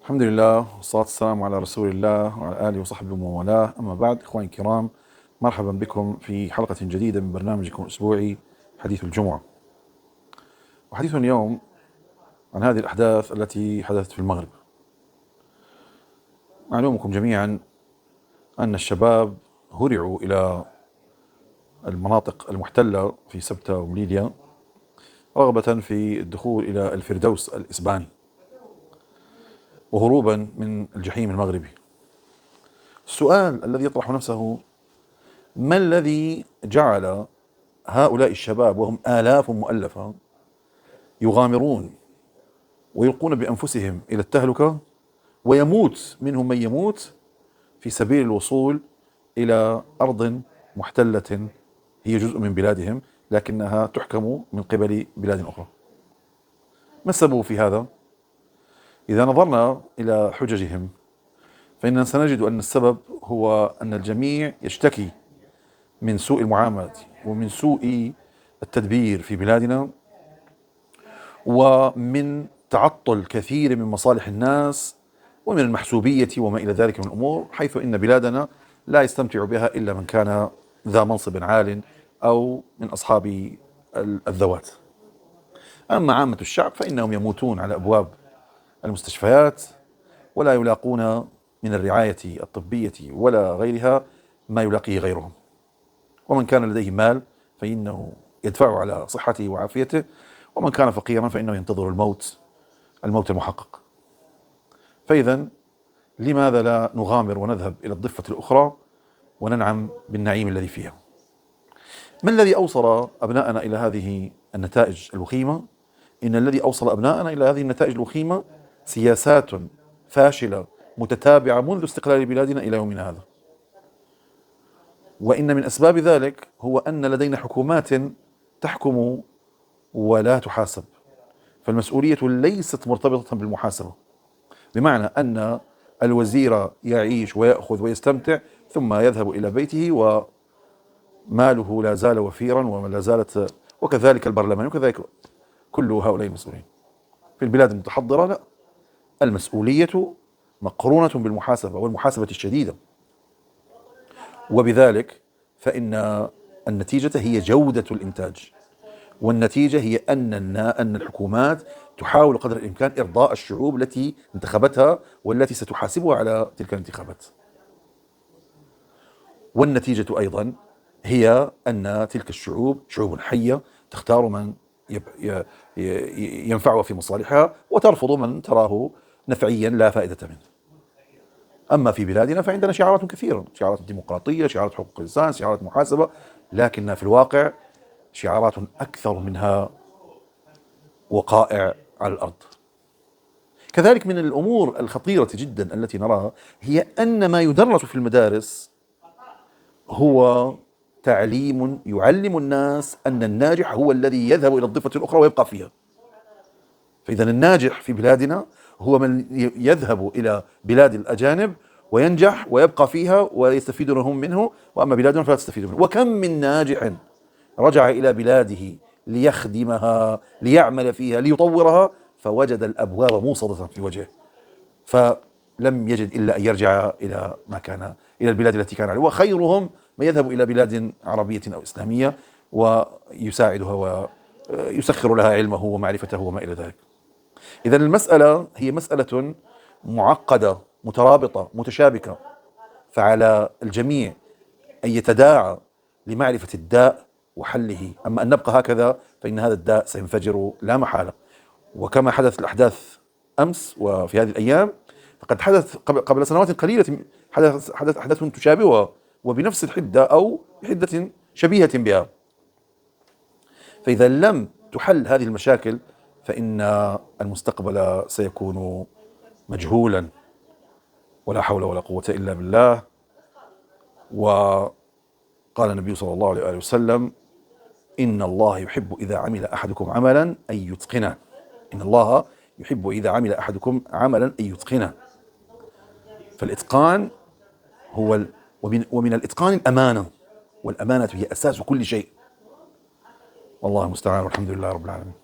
الحمد لله والصلاة والسلام على رسول الله وعلى آله وصحبه ومن والاه، أما بعد. إخواني الكرام، مرحبا بكم في حلقة جديدة من برنامجكم الأسبوعي حديث الجمعة. وحديث اليوم عن هذه الأحداث التي حدثت في المغرب. معلومكم جميعا أن الشباب هرعوا إلى المناطق المحتلة في سبتة ومليليا رغبة في الدخول إلى الفردوس الإسباني وهروبا من الجحيم المغربي. السؤال الذي يطرح نفسه: ما الذي جعل هؤلاء الشباب وهم آلاف مؤلفة يغامرون ويلقون بأنفسهم إلى التهلكة ويموت منهم من يموت في سبيل الوصول إلى أرض محتلة هي جزء من بلادهم لكنها تحكم من قبل بلاد أخرى؟ ما السبب في هذا؟ إذا نظرنا إلى حججهم فإننا سنجد أن السبب هو أن الجميع يشتكي من سوء المعاملة ومن سوء التدبير في بلادنا ومن تعطل كثير من مصالح الناس ومن المحسوبية وما إلى ذلك من الأمور، حيث إن بلادنا لا يستمتع بها إلا من كان ذا منصب عال أو من أصحاب الذوات. أما عامة الشعب فإنهم يموتون على أبواب المستشفيات ولا يلاقون من الرعاية الطبية ولا غيرها ما يلاقيه غيرهم. ومن كان لديه مال فإنه يدفع على صحته وعافيته، ومن كان فقيرا فإنه ينتظر الموت المحقق. فإذا لماذا لا نغامر ونذهب إلى الضفة الأخرى وننعم بالنعيم الذي فيها؟ ما الذي أوصل أبناءنا إلى هذه النتائج الوخيمة؟ إن الذي أوصل أبناءنا إلى هذه النتائج الوخيمة سياسات فاشلة متتابعة منذ استقلال بلادنا إلى يومنا هذا. وإن من أسباب ذلك هو أن لدينا حكومات تحكم ولا تحاسب، فالمسؤولية ليست مرتبطة بالمحاسبة، بمعنى أن الوزير يعيش ويأخذ ويستمتع ثم يذهب إلى بيته وماله لا زال وفيرا ولا زالت، وكذلك البرلمان وكذلك كل هؤلاء المسؤولين. في البلاد المتحضرة لا، المسؤولية مقرونة بالمحاسبة والمحاسبة الشديدة، وبذلك فإن النتيجة هي جودة الإنتاج، والنتيجة هي أن الحكومات تحاول قدر الإمكان إرضاء الشعوب التي انتخبتها والتي ستحاسبها على تلك الانتخابات. والنتيجة أيضا هي أن تلك الشعوب شعوب حية تختار من ينفعها في مصالحها وترفض من تراه نفعيا لا فائدة منه. أما في بلادنا فعندنا شعارات كثيرة، شعارات ديمقراطية، شعارات حقوق الإنسان، شعارات محاسبة، لكن في الواقع شعارات أكثر منها وقائع على الأرض. كذلك من الأمور الخطيرة جدا التي نراها هي أن ما يدرس في المدارس هو تعليم يعلم الناس أن الناجح هو الذي يذهب إلى الضفة الأخرى ويبقى فيها. فإذا الناجح في بلادنا هو من يذهب إلى بلاد الأجانب وينجح ويبقى فيها ويستفيدون هم منه، وأما بلادنا فلا تستفيد منه. وكم من ناجح رجع إلى بلاده ليخدمها ليعمل فيها ليطورها فوجد الأبواب موصدة في وجهه، فلم يجد إلا أن يرجع إلى ما كان، إلى البلاد التي كان عليها. وخيرهم من يذهب إلى بلاد عربية أو إسلامية ويساعدها ويسخر لها علمه ومعرفته وما إلى ذلك. إذا المسألة هي مسألة معقدة مترابطة متشابكة، فعلى الجميع أن يتداعى لمعرفة الداء وحله. أما أن نبقى هكذا فإن هذا الداء سينفجر لا محالة. وكما حدث الأحداث أمس وفي هذه الأيام، فقد حدث قبل سنوات قليلة حدث أحداث تشابهها وبنفس الحدة أو بحدة شبيهة بها. فإذا لم تحل هذه المشاكل فإن المستقبل سيكون مجهولا، ولا حول ولا قوة إلا بالله. وقال النبي صلى الله عليه وسلم: إن الله يحب إذا عمل أحدكم عملا أن يتقنه. إن الله يحب إذا عمل أحدكم عملا أن يتقنه. فالإتقان هو ومن الإتقان الأمانة، والأمانة هي أساس كل شيء. والله المستعان، والحمد لله رب العالمين.